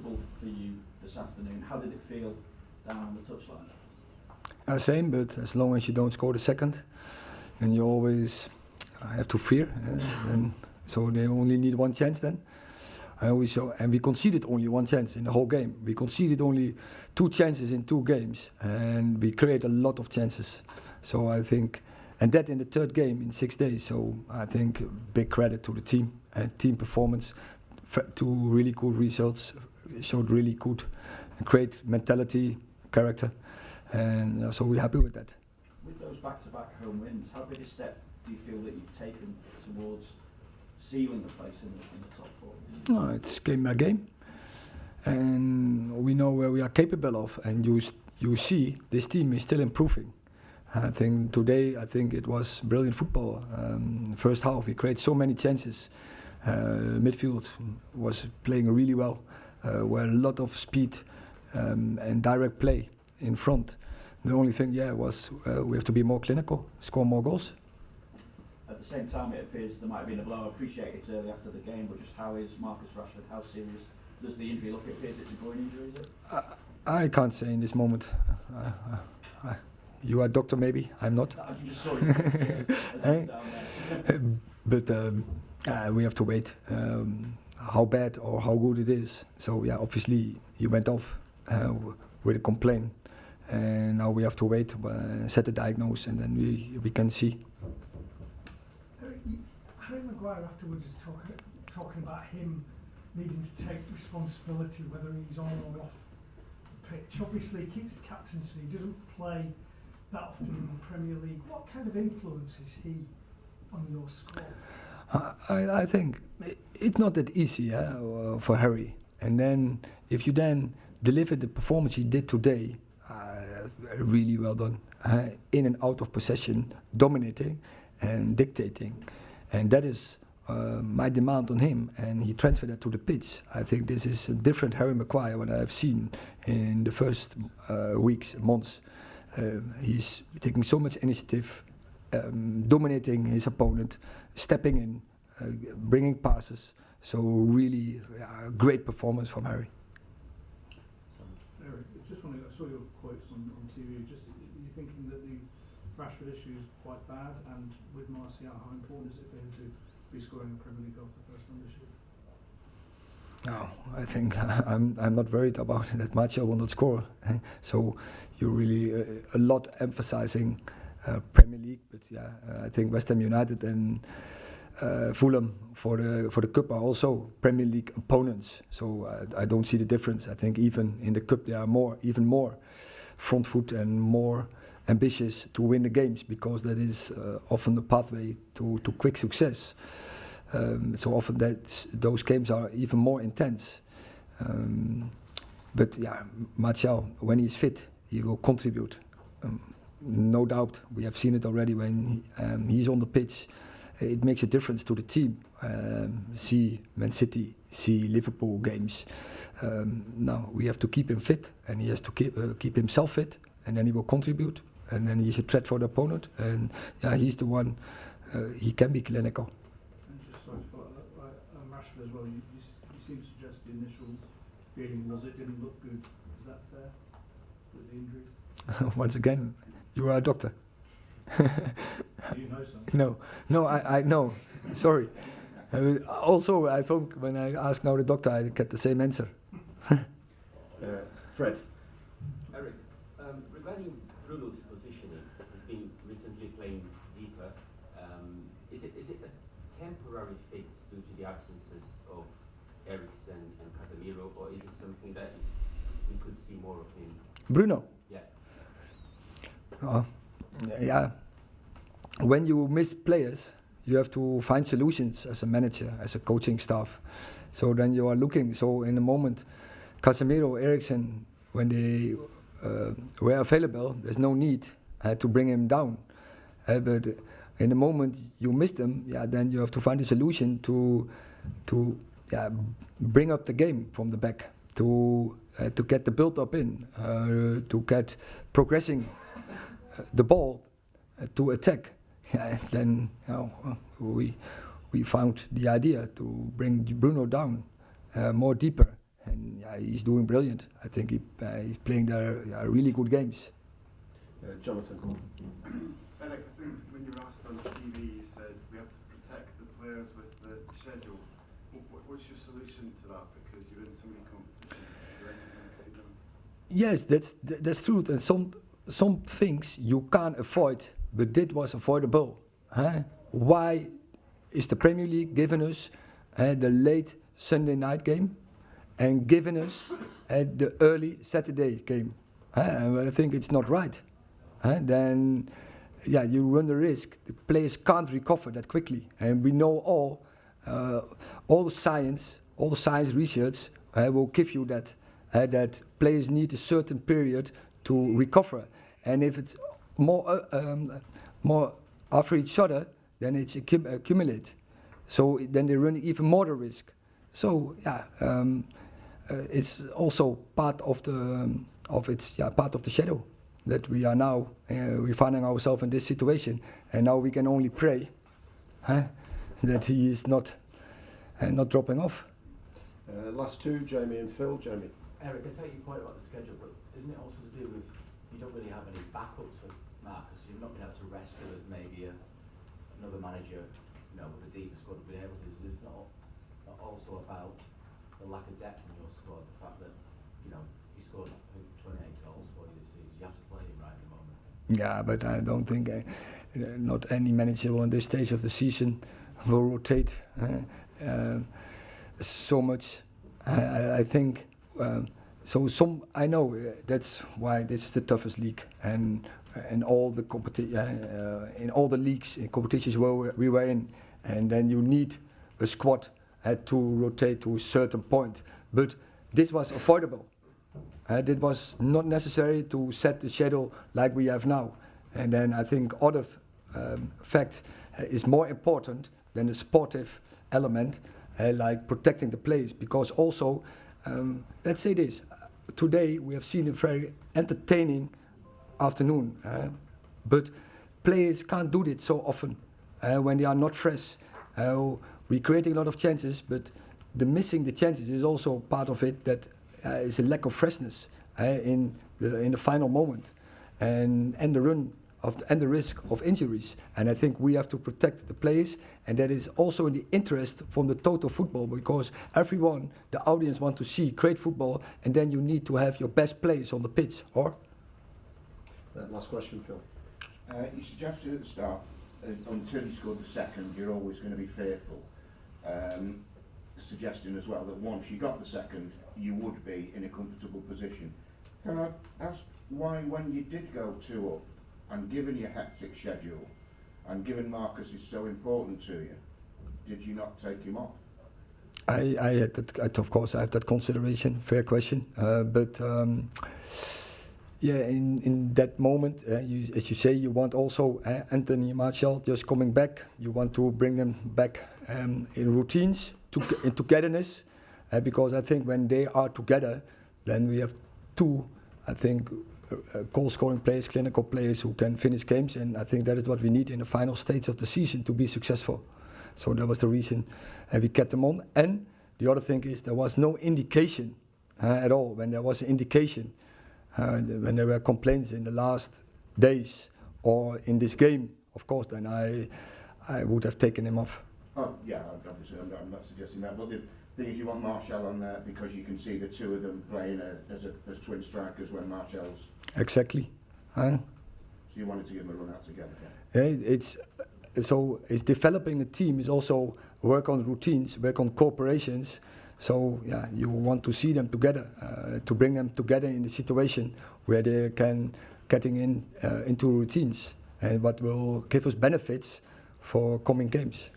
comfortable for you this afternoon. How did it feel down on the touchline? Same, but as long as you don't score the second, then you always have to fear. And so they only need one chance then. And we conceded only one chance in the whole game. We conceded only 2 chances in 2 games, and we create a lot of chances. So I think, and that in the 3rd game in 6 days. So I think big credit to the team and team performance. 2 really good results, showed really good, great mentality, character, and so we're happy with that. With those back-to-back home wins, how big a step do you feel that you've taken towards sealing a place in the top 4? No, it's game by game, and we know where we are capable of. And you see this team is still improving. I think today, it was brilliant football. First half, we created so many chances. Midfield was playing really well. Where a lot of speed and direct play in front. The only thing, was we have to be more clinical, score more goals. At the same time, it appears there might have been a blow. I appreciate it's early after the game, but just how is Marcus Rashford? How serious does the injury look? It appears it's a groin injury, is it? I can't say in this moment. You are a doctor, maybe. I'm not. You just saw it down there. But we have to wait. How bad or how good it is. So obviously he went off with a complaint, and now we have to wait, set the diagnosis, and then we can see. Harry Maguire afterwards is talking about him needing to take responsibility, whether he's on or off the pitch. Obviously, he keeps the captaincy. He doesn't play that often in the Premier League. What kind of influence is he on your squad? I think it's not that easy for Harry. And then if you then deliver the performance he did today, really well done. In and out of possession, dominating and dictating. And that is my demand on him, and he transferred that to the pitch. I think this is a different Harry Maguire what I've seen in the first weeks, months. He's taking so much initiative, dominating his opponent, stepping in, bringing passes. So really great performance from Harry. Erik, just wondering, I saw your quotes on TV. Just you thinking that the Rashford issue is quite bad, and with Martial, how important is it for him to be scoring a Premier League goal for the first time this year? No, I think I'm not worried about that Martial will not score. So you're really a lot emphasizing Premier League, but I think West Ham United and Fulham for the cup are also Premier League opponents. So I don't see the difference. I think even in the cup they are even more front foot and more ambitious to win the games, because that is often the pathway to quick success. So often those games are even more intense. But Martial, when he's fit, he will contribute. No doubt, we have seen it already when he's on the pitch. It makes a difference to the team. See Man City, see Liverpool games. Now we have to keep him fit, and he has to keep himself fit, and then he will contribute, and then he's a threat for the opponent. And he's the one. He can be clinical. And just sorry to follow up, Rashford as well. You seem to suggest the initial feeling was it didn't look good. Is that fair with the injury? Once again, you are a doctor. Do you know something? No, I know. Sorry. Also, I think when I ask now the doctor, I get the same answer. Fred. Erik, regarding Bruno's positioning, he's been recently playing deeper. Is it a temporary fix due to the absences of Eriksen and Casemiro, or is it something that we could see more of him? Bruno? Yeah. Yeah. When you miss players, you have to find solutions as a manager, as a coaching staff. So then you are looking. So in the moment, Casemiro, Eriksen, when they were available, there's no need to bring him down. But in the moment you miss them, then you have to find a solution to bring up the game from the back, to get the build up in, to get progressing the ball to attack. Then we found the idea to bring Bruno down more deeper, and he's doing brilliant. I think he's playing there really good games. Jonathan. Erik, I think when you were asked on TV, you said we have to protect the players with the schedule. What's your solution to that? Because you're in so many competitions. Is there anything that can be done? Yes, that's true. And some things you can't avoid, but this was avoidable. Huh? Why is the Premier League giving us the late Sunday night game and giving us the early Saturday game? And I think it's not right. Then, you run the risk. The players can't recover that quickly, and we know all the science research will give you that players need a certain period to recover, and if it's more after each other, then it's accumulate. So then they run even more the risk. So it's also part of the shadow that we are now. We're finding ourselves in this situation, and now we can only pray that he is not dropping off. Last two, Jamie and Phil. Jamie. Erik, I take your point about the schedule, but isn't it also to do with you don't really have any backups for Marcus? You've not been able to rest him as maybe another manager, with a deeper squad have been able to. It's not also about the lack of depth in your squad. The fact that he scored 28 goals for you this season. You have to play him right at the moment. Yeah, but I don't think not any manager on this stage of the season will rotate so much. I think I know that's why this is the toughest league, and in all the in all the leagues and competitions where we were in, and then you need a squad to rotate to a certain point. But this was avoidable. It was not necessary to set the schedule like we have now. And then I think other fact is more important than the sportive element, like protecting the players. Because also, let's say this, today we have seen a very entertaining afternoon, but players can't do it so often when they are not fresh. We're creating a lot of chances, but missing the chances is also part of it. That is a lack of freshness in the final moment, and the run and the risk of injuries. And I think we have to protect the players, and that is also in the interest from the total football, because everyone, the audience, want to see great football, and then you need to have your best players on the pitch. Or Last question, Phil. You suggested at the start, until you scored the second, you're always going to be fearful. Suggesting as well that once you got the second, you would be in a comfortable position. Can I ask why, when you did go 2 up, and given your hectic schedule, and given Marcus is so important to you, did you not take him off? I had that, of course, I have that consideration. Fair question, but in that moment, as you say, you want also Anthony Martial just coming back. You want to bring them back in routines, in togetherness, because I think when they are together, then we have two, I think, goal-scoring players, clinical players who can finish games, and I think that is what we need in the final stage of the season to be successful. So that was the reason we kept them on. And the other thing is there was no indication at all. When there was an indication, when there were complaints in the last days or in this game, of course, then I would have taken him off. Oh, yeah, obviously I'm not suggesting that, but the thing is you want Martial on there because you can see the two of them playing as twin strikers when Martial's... Exactly. So you wanted to give them a run out together? Yeah? It's developing a team is also work on routines, work on cooperations. So yeah, you want to see them together, to bring them together in the situation where they can getting into routines, and what will give us benefits for coming games.